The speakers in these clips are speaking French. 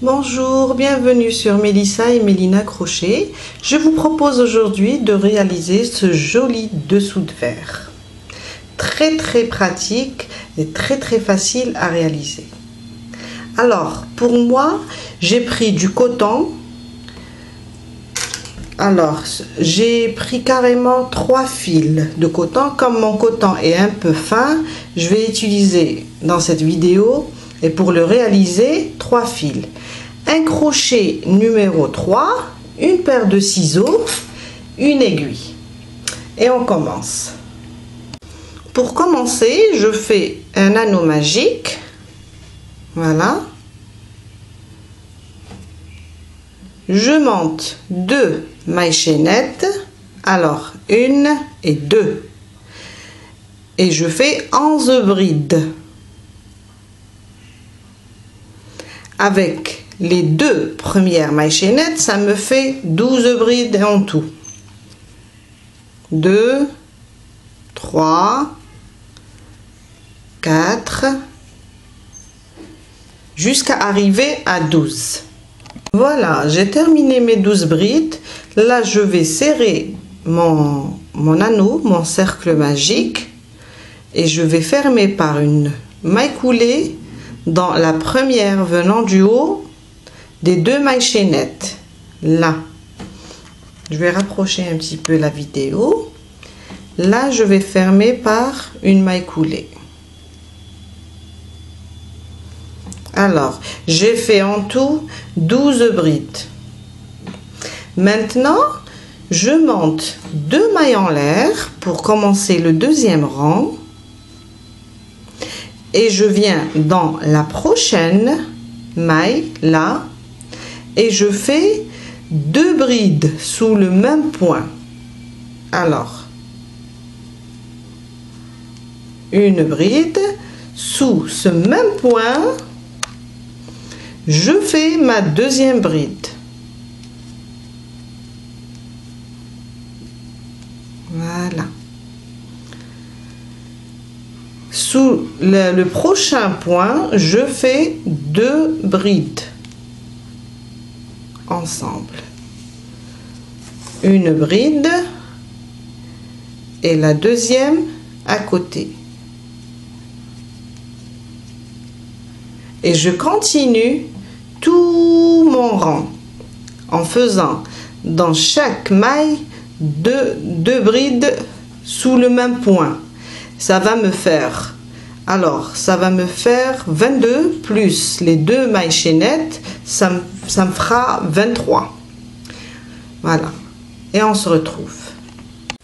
Bonjour, bienvenue sur Mélissa et Mélina Crochet. Je vous propose aujourd'hui de réaliser ce joli dessous de verre. Très pratique et très facile à réaliser. Alors, pour moi, j'ai pris du coton. Alors, j'ai pris carrément 3 fils de coton. Comme mon coton est un peu fin, je vais utiliser dans cette vidéo, et pour le réaliser, 3 fils. Un crochet numéro 3, une paire de ciseaux, une aiguille. Et on commence. Pour commencer, je fais un anneau magique. Voilà. Je monte 2 mailles chaînettes. Alors, 1 et 2. Et je fais 11 brides. Avec les 2 premières mailles chaînettes, ça me fait 12 brides en tout. 2, 3, 4, jusqu'à arriver à 12. Voilà, j'ai terminé mes 12 brides. Là, je vais serrer mon anneau, mon cercle magique, et je vais fermer par une maille coulée dans la première venant du haut des 2 mailles chaînettes. Là, je vais rapprocher un petit peu la vidéo. Là, je vais fermer par une maille coulée. Alors, j'ai fait en tout 12 brides. Maintenant, je monte 2 mailles en l'air pour commencer le deuxième rang. Et je viens dans la prochaine maille, là, et je fais 2 brides sous le même point. Alors, une bride sous ce même point, je fais ma deuxième bride. Voilà. Sous le prochain point, je fais 2 brides ensemble. Une bride et la deuxième à côté. Et je continue tout mon rang en faisant dans chaque maille 2 brides sous le même point. Ça va me faire, ça va me faire 22 plus les 2 mailles chaînettes, ça me fera 23. Voilà, et on se retrouve.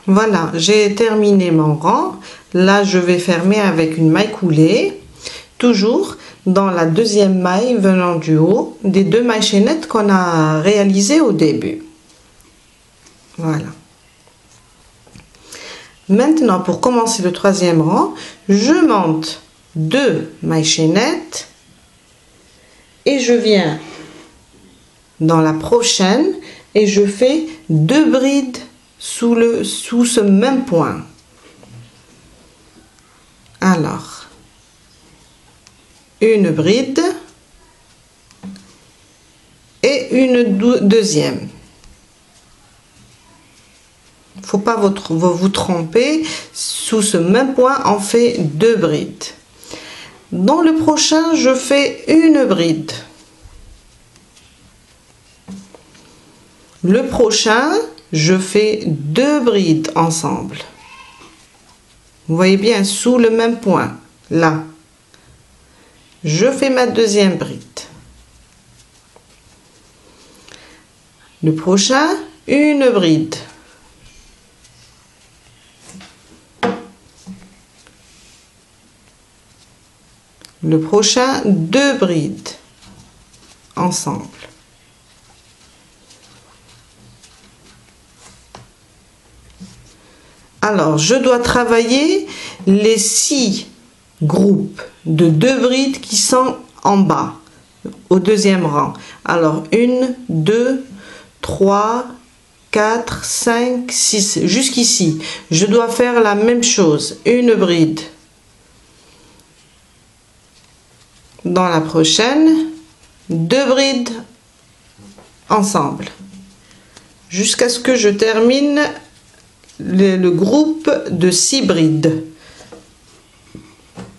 Voilà, j'ai terminé mon rang. Là, je vais fermer avec une maille coulée, toujours dans la deuxième maille venant du haut des 2 mailles chaînettes qu'on a réalisées au début. Voilà. Maintenant, pour commencer le troisième rang, je monte 2 mailles chaînettes et je viens dans la prochaine et je fais 2 brides sous ce même point. Alors, une bride et une deuxième. Faut pas vous tromper, sous ce même point on fait 2 brides. Dans le prochain, je fais une bride. Le prochain, je fais 2 brides ensemble. Vous voyez bien, sous le même point, là. Je fais ma deuxième bride. Le prochain, une bride. Le prochain, 2 brides ensemble. Alors, je dois travailler les 6 groupes de 2 brides qui sont en bas, au deuxième rang. Alors, 1, 2, 3, 4, 5, 6, jusqu'ici. Je dois faire la même chose, une bride. Dans la prochaine, 2 brides ensemble jusqu'à ce que je termine le groupe de 6 brides.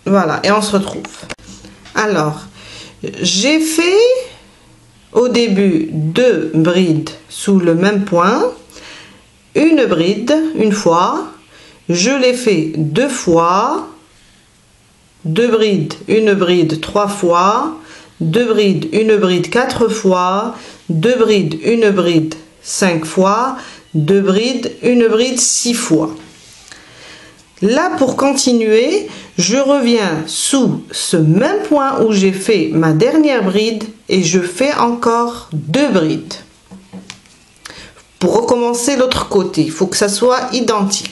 Voilà, et on se retrouve. Alors, j'ai fait au début 2 brides sous le même point, une bride une fois, je l'ai fait 2 fois, 2 brides, une bride 3 fois, 2 brides, une bride 4 fois, 2 brides, une bride 5 fois, 2 brides, une bride 6 fois. Là, pour continuer, je reviens sous ce même point où j'ai fait ma dernière bride et je fais encore 2 brides. Pour recommencer l'autre côté, il faut que ça soit identique.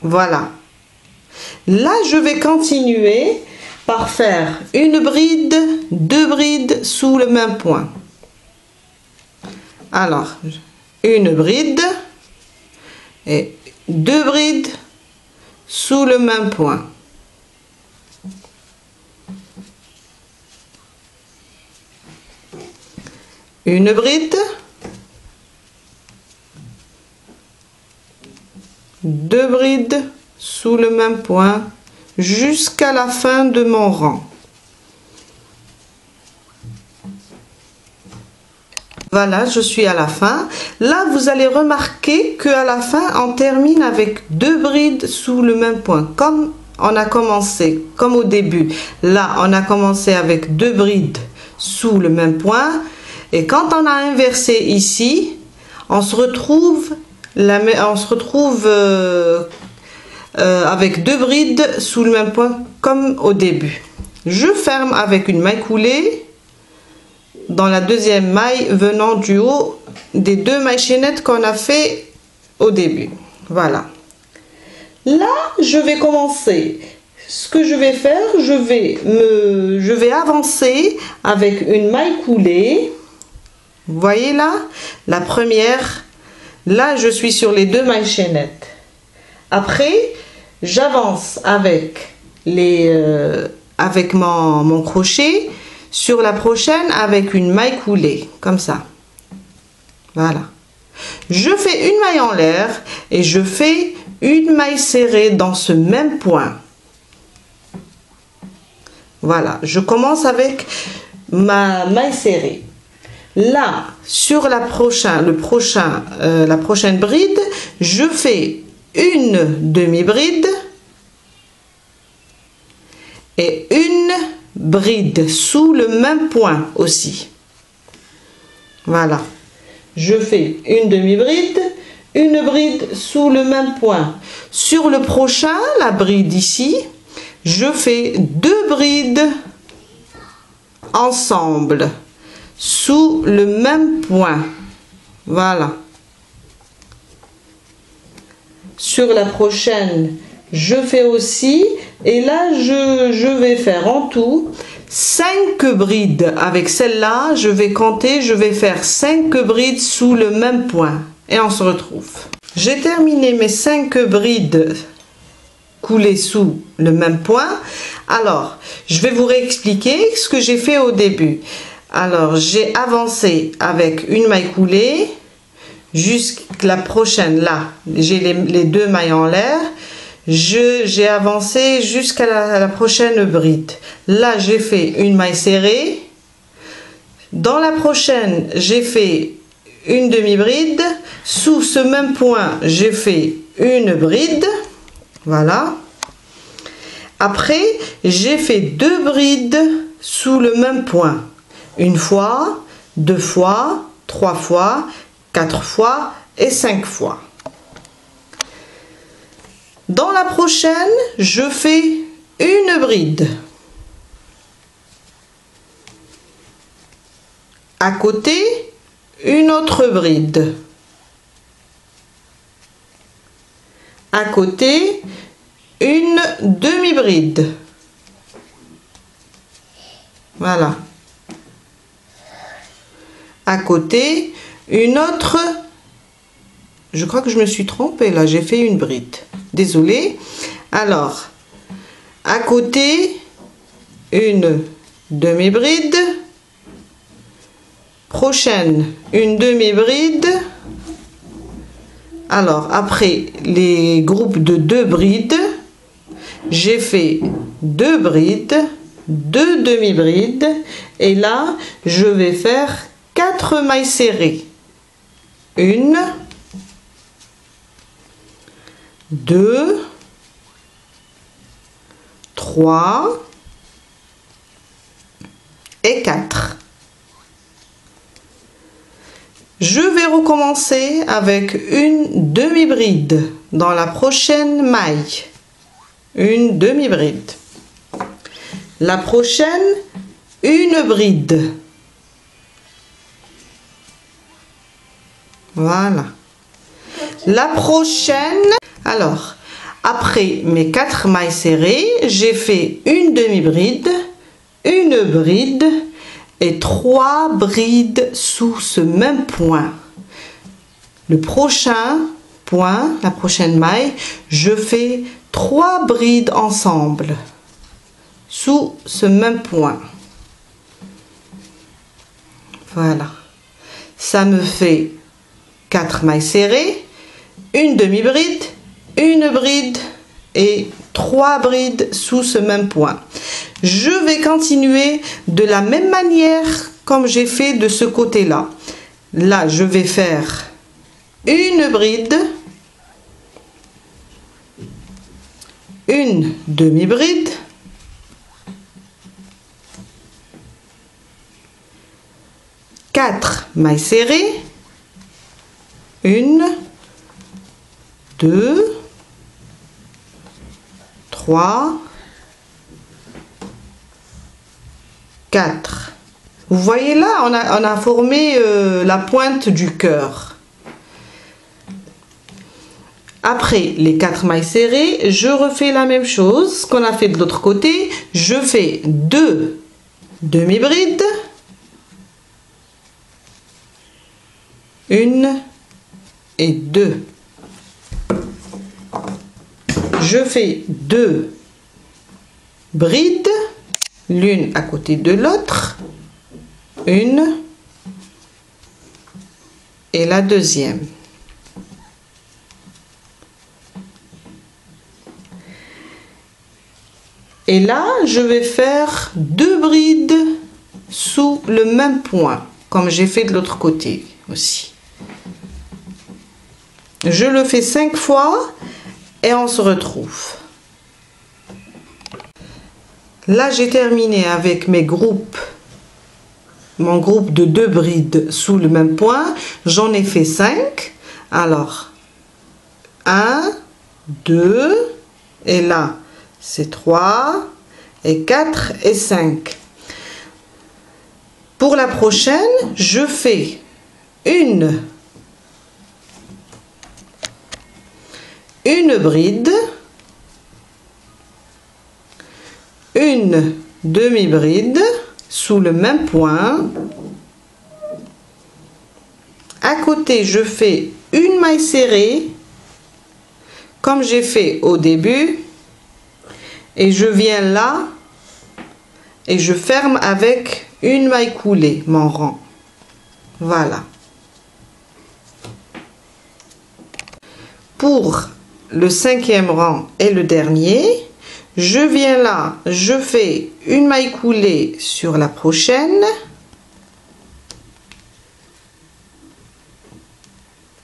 Voilà. Là, je vais continuer par faire une bride, 2 brides sous le même point. Alors, une bride et 2 brides sous le même point. Une bride, 2 brides sous le même point jusqu'à la fin de mon rang. Voilà, je suis à la fin. Là, vous allez remarquer qu'à la fin, on termine avec 2 brides sous le même point, comme on a commencé, comme au début. Là, on a commencé avec 2 brides sous le même point. Et quand on a inversé ici, on se retrouve, avec 2 brides sous le même point, comme au début. Je ferme avec une maille coulée dans la deuxième maille venant du haut des 2 mailles chaînettes qu'on a fait au début. Voilà. Là, je vais commencer. Ce que je vais faire, je vais avancer avec une maille coulée. Vous voyez là, la première. Là, je suis sur les 2 mailles chaînettes. Après, j'avance avec mon crochet sur la prochaine avec une maille coulée, comme ça. Voilà. Je fais une maille en l'air et je fais une maille serrée dans ce même point. Voilà, je commence avec ma maille serrée. Là, sur la prochaine bride, je fais une demi-bride et une bride sous le même point aussi. Voilà. Je fais une demi-bride, une bride sous le même point. Sur le prochain, la bride ici, je fais 2 brides ensemble sous le même point. Voilà. Sur la prochaine, je fais aussi, et là je vais faire en tout 5 brides. Avec celle-là, je vais compter, je vais faire 5 brides sous le même point et on se retrouve. J'ai terminé mes 5 brides coulées sous le même point. Alors, je vais vous réexpliquer ce que j'ai fait au début. Alors, j'ai avancé avec une maille coulée jusqu'à la prochaine. Là, j'ai les 2 mailles en l'air. J'ai avancé jusqu'à la prochaine bride. Là, j'ai fait une maille serrée. Dans la prochaine, j'ai fait une demi-bride. Sous ce même point, j'ai fait une bride. Voilà. Après, j'ai fait 2 brides sous le même point. Une fois, 2 fois, 3 fois, 4 fois et 5 fois. Dans la prochaine, je fais une bride. À côté, une autre bride. À côté, une demi-bride. Voilà. À côté, une autre. Je crois que je me suis trompée là, j'ai fait une bride. Désolée. Alors, à côté, une demi-bride, prochaine une demi-bride. Alors après les groupes de 2 brides, j'ai fait 2 brides, 2 demi-brides, et là je vais faire 4 mailles serrées. 1, 2, 3 et 4. Je vais recommencer avec une demi-bride dans la prochaine maille. Une demi-bride. La prochaine, une bride. Voilà. La prochaine, alors, après mes 4 mailles serrées, j'ai fait une demi-bride, une bride et 3 brides sous ce même point. Le prochain point, la prochaine maille, je fais 3 brides ensemble sous ce même point. Voilà. Ça me fait 4 mailles serrées, une demi-bride, une bride et 3 brides sous ce même point. Je vais continuer de la même manière comme j'ai fait de ce côté-là. Là, je vais faire une bride, une demi-bride, quatre mailles serrées, 1, 2, 3, 4. Vous voyez là, on a formé la pointe du cœur. Après les 4 mailles serrées, je refais la même chose qu'on a fait de l'autre côté. Je fais 2 demi-brides, 1 et 2. Je fais 2 brides, l'une à côté de l'autre, une et la deuxième. Et là, je vais faire 2 brides sous le même point, comme j'ai fait de l'autre côté aussi. Je le fais 5 fois et on se retrouve. Là, j'ai terminé avec mes groupes, mon groupe de 2 brides sous le même point. J'en ai fait 5. Alors, 1, 2, et là, c'est 3, et 4 et 5. Pour la prochaine, je fais une bride, une demi-bride sous le même point. À côté, je fais une maille serrée, comme j'ai fait au début, et je viens là et je ferme avec une maille coulée mon rang. Voilà. Pour le 5e rang et le dernier, je viens là, je fais une maille coulée sur la prochaine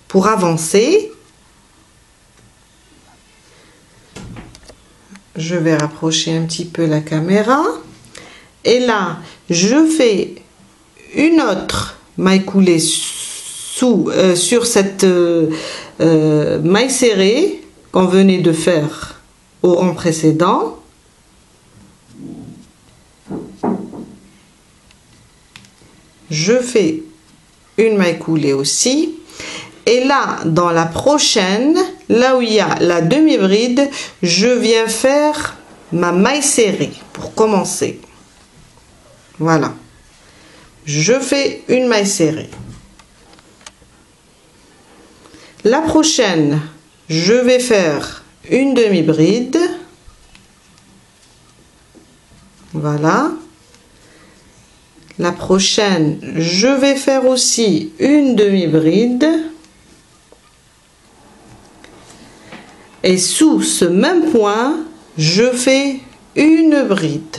pour avancer. Je vais rapprocher un petit peu la caméra. Et là, je fais une autre maille coulée sur cette maille serrée qu'on venait de faire au rang précédent. Je fais une maille coulée aussi. Et là, dans la prochaine, là où il y a la demi-bride, je viens faire ma maille serrée pour commencer. Voilà. Je fais une maille serrée. La prochaine, je vais faire une demi-bride. Voilà. La prochaine, je vais faire aussi une demi-bride. Et sous ce même point, je fais une bride.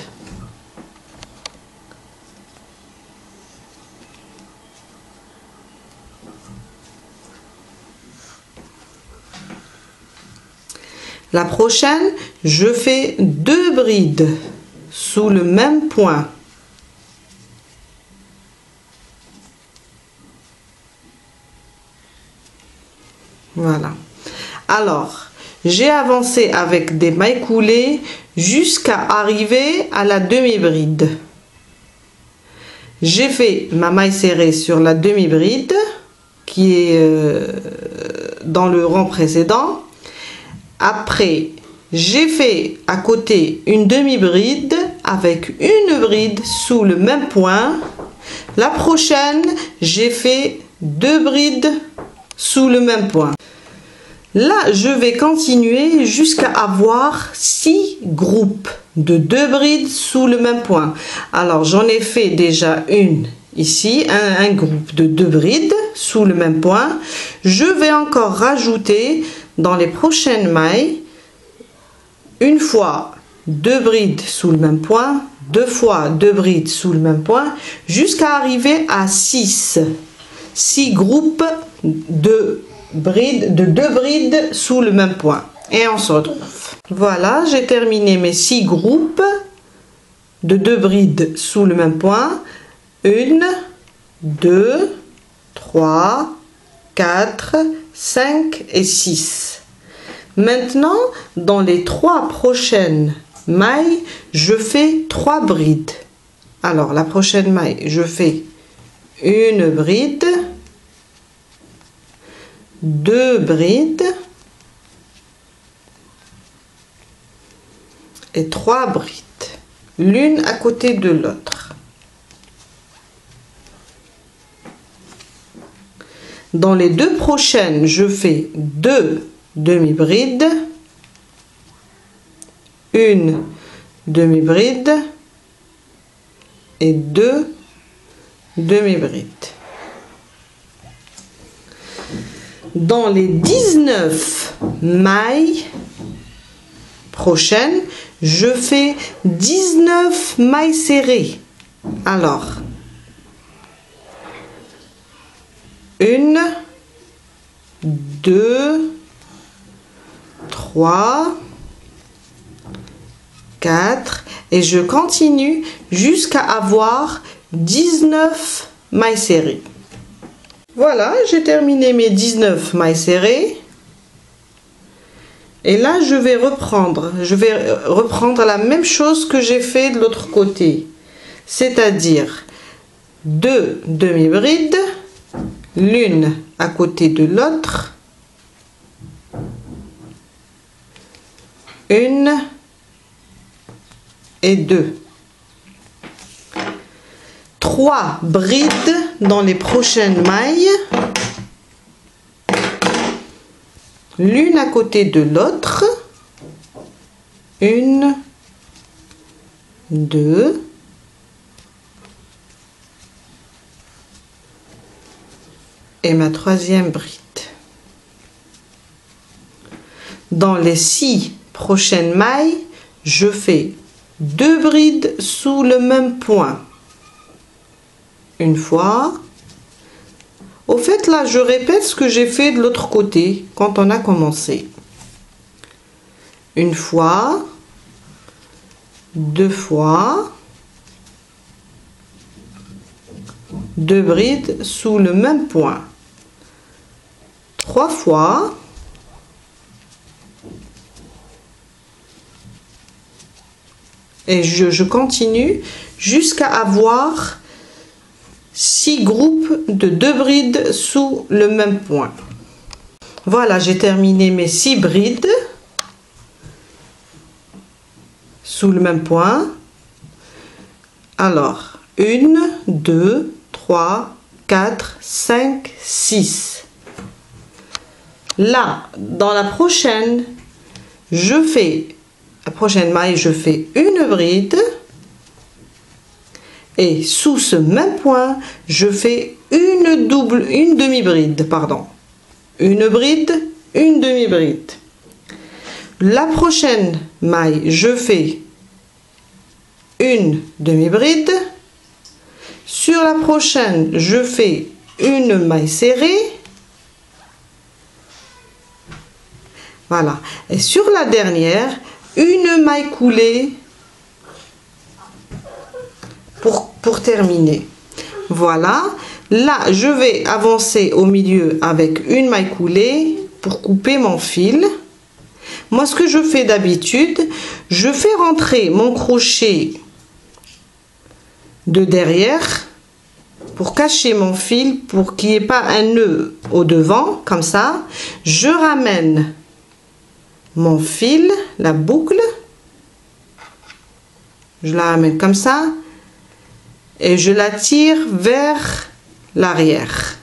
La prochaine, je fais deux brides sous le même point. Voilà. Alors, j'ai avancé avec des mailles coulées jusqu'à arriver à la demi-bride. J'ai fait ma maille serrée sur la demi-bride qui est dans le rang précédent. Après, j'ai fait à côté une demi-bride avec une bride sous le même point. La prochaine, j'ai fait deux brides sous le même point. Là, je vais continuer jusqu'à avoir 6 groupes de 2 brides sous le même point. Alors, j'en ai fait déjà une ici, un groupe de 2 brides sous le même point. Je vais encore rajouter dans les prochaines mailles, une fois 2 brides sous le même point, 2 fois 2 brides sous le même point, jusqu'à arriver à 6 groupes de 2 brides sous le même point. Et on se retrouve. Voilà, j'ai terminé mes 6 groupes de 2 brides sous le même point. 1, 2, 3, 4, 5 et 6. Maintenant, dans les 3 prochaines mailles, je fais 3 brides. Alors, la prochaine maille, je fais une bride, 2 brides et 3 brides, l'une à côté de l'autre. Dans les 2 prochaines, je fais 2 demi-brides, une demi-bride et 2 demi-brides. Dans les 19 mailles prochaines, je fais 19 mailles serrées. Alors, 1, 2, 3, 4 et je continue jusqu'à avoir 19 mailles serrées. Voilà, j'ai terminé mes 19 mailles serrées. Et là, je vais reprendre la même chose que j'ai fait de l'autre côté. C'est-à-dire 2 demi-brides, l'une à côté de l'autre. Une et 2. 3 brides dans les prochaines mailles, l'une à côté de l'autre, 1, 2, et ma 3e bride. Dans les 6 prochaines mailles, je fais 2 brides sous le même point. Une fois. Au fait, là, je répète ce que j'ai fait de l'autre côté quand on a commencé. Une fois, 2 fois, 2 brides sous le même point. 3 fois. Et je continue jusqu'à avoir 6 groupes de 2 brides sous le même point. Voilà, j'ai terminé mes 6 brides sous le même point. Alors, 1, 2, 3, 4, 5, 6. Là, dans la prochaine maille, je fais une bride, Et sous ce même point, je fais une demi-bride, pardon. Une bride, une demi-bride. La prochaine maille, je fais une demi-bride. Sur la prochaine, je fais une maille serrée. Voilà. Et sur la dernière, une maille coulée pour terminer. Voilà. Là, je vais avancer au milieu avec une maille coulée pour couper mon fil. Moi, ce que je fais d'habitude, je fais rentrer mon crochet de derrière pour cacher mon fil, pour qu'il n'y ait pas un nœud au devant, comme ça. Je ramène mon fil, la boucle, je la ramène comme ça et je la tire vers l'arrière.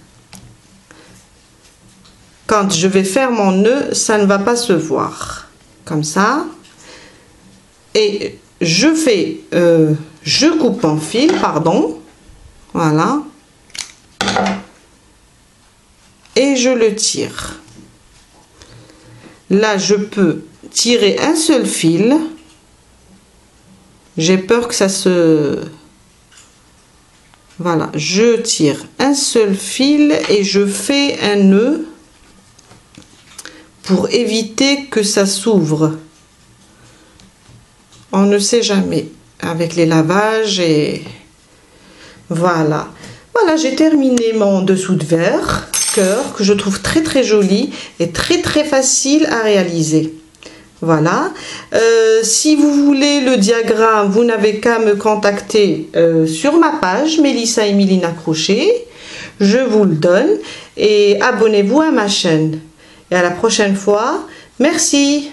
Quand je vais faire mon nœud, ça ne va pas se voir, comme ça. Et je coupe mon fil, pardon, voilà, et je le tire. Là, je peux tirer un seul fil. J'ai peur que ça se... Voilà, je tire un seul fil et je fais un nœud pour éviter que ça s'ouvre. On ne sait jamais avec les lavages et voilà. Voilà, j'ai terminé mon dessous de verre cœur que je trouve très très joli et très très facile à réaliser. Voilà. Si vous voulez le diagramme, vous n'avez qu'à me contacter sur ma page Mélissa Emilina Crochet. Je vous le donne et abonnez-vous à ma chaîne. Et à la prochaine fois. Merci.